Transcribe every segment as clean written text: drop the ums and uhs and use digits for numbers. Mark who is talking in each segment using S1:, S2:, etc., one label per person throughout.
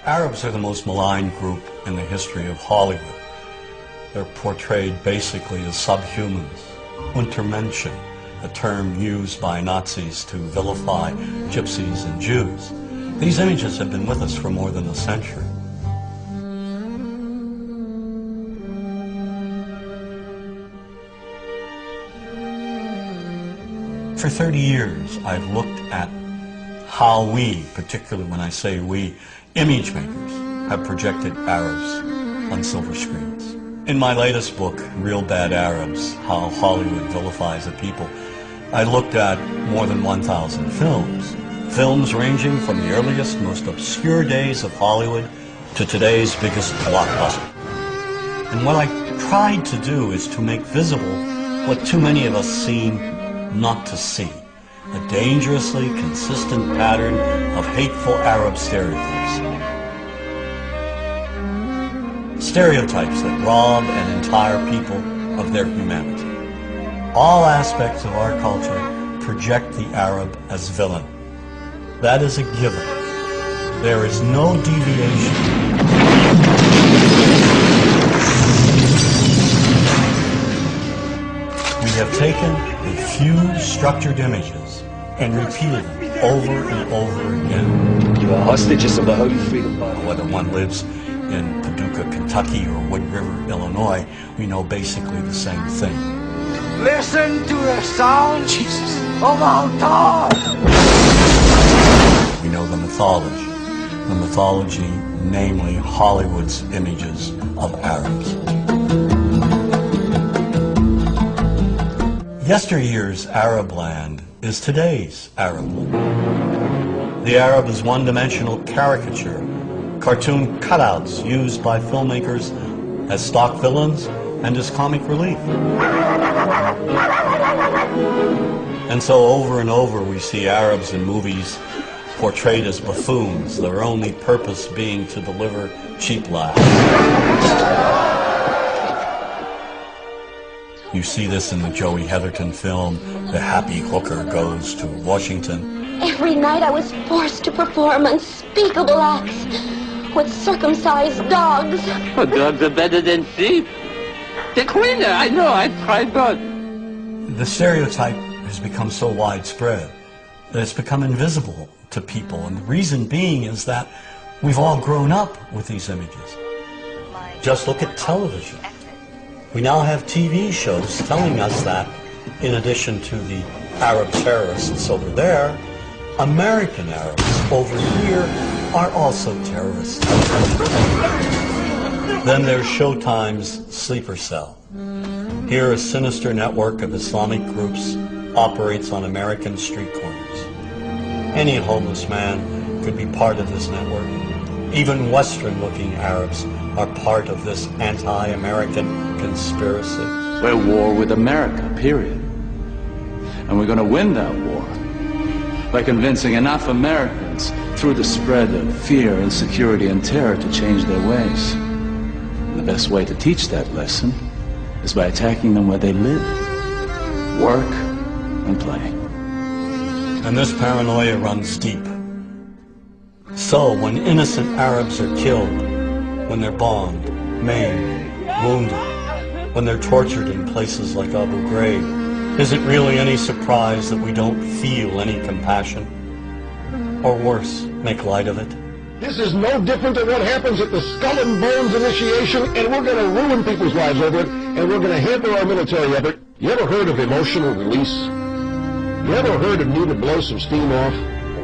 S1: Arabs are the most maligned group in the history of Hollywood. They're portrayed basically as subhumans. Untermenschen, a term used by Nazis to vilify gypsies and Jews. These images have been with us for more than a century. For 30 years, I've looked at how we, particularly when I say we, image makers, have projected Arabs on silver screens. In my latest book, Real Bad Arabs, How Hollywood Vilifies a People, I looked at more than 1,000 films. Films ranging from the earliest, most obscure days of Hollywood to today's biggest blockbuster. And what I tried to do is to make visible what too many of us seem not to see. A dangerously consistent pattern of hateful Arab stereotypes. Stereotypes that rob an entire people of their humanity. All aspects of our culture project the Arab as villain. That is a given. There is no deviation. We have taken a few structured images and repeated them over and over again.
S2: You are hostages of the Holy Freedom Bible.
S1: Whether one lives in Paducah, Kentucky or Wood River, Illinois, we know basically the same thing.
S3: Listen to the sound of our God.
S1: We know the mythology, namely Hollywood's images of Arabs. Yesteryear's Arab land is today's Arab land. The Arab is one-dimensional caricature, cartoon cutouts used by filmmakers as stock villains and as comic relief. And so over and over we see Arabs in movies portrayed as buffoons, their only purpose being to deliver cheap laughs. You see this in the Joey Heatherton film, The Happy Hooker Goes to Washington.
S4: Every night I was forced to perform unspeakable acts with circumcised dogs.
S5: Oh, dogs are better than sheep. They're cleaner, I know, I tried both.
S1: The stereotype has become so widespread that it's become invisible to people. And the reason being is that we've all grown up with these images. Just look at television. We now have TV shows telling us that, in addition to the Arab terrorists over there, American Arabs over here are also terrorists. Then there's Showtime's Sleeper Cell. Here, a sinister network of Islamic groups operates on American street corners. Any homeless man could be part of this network. Even Western-looking Arabs are part of this anti-American conspiracy.
S2: We're at war with America, period. And we're going to win that war by convincing enough Americans through the spread of fear, insecurity, and terror to change their ways. And the best way to teach that lesson is by attacking them where they live, work, and play.
S1: And this paranoia runs deep. So when innocent Arabs are killed, when they're bombed, maimed, wounded, when they're tortured in places like Abu Ghraib, is it really any surprise that we don't feel any compassion? Or worse, make light of it?
S6: This is no different than what happens at the Skull and Bones initiation, and we're going to ruin people's lives over it, and we're going to hamper our military effort. You ever heard of emotional release? You ever heard of need to blow some steam off?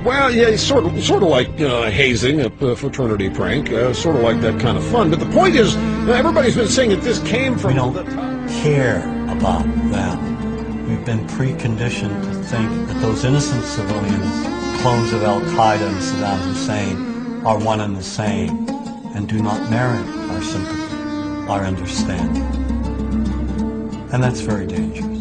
S7: Well, yeah, it's sort of like hazing, a fraternity prank, sort of like that kind of fun. But the point is, everybody's been saying that this came from...
S1: We don't care about them. We've been preconditioned to think that those innocent civilians, clones of Al-Qaeda and Saddam Hussein, are one and the same and do not merit our sympathy, our understanding. And that's very dangerous.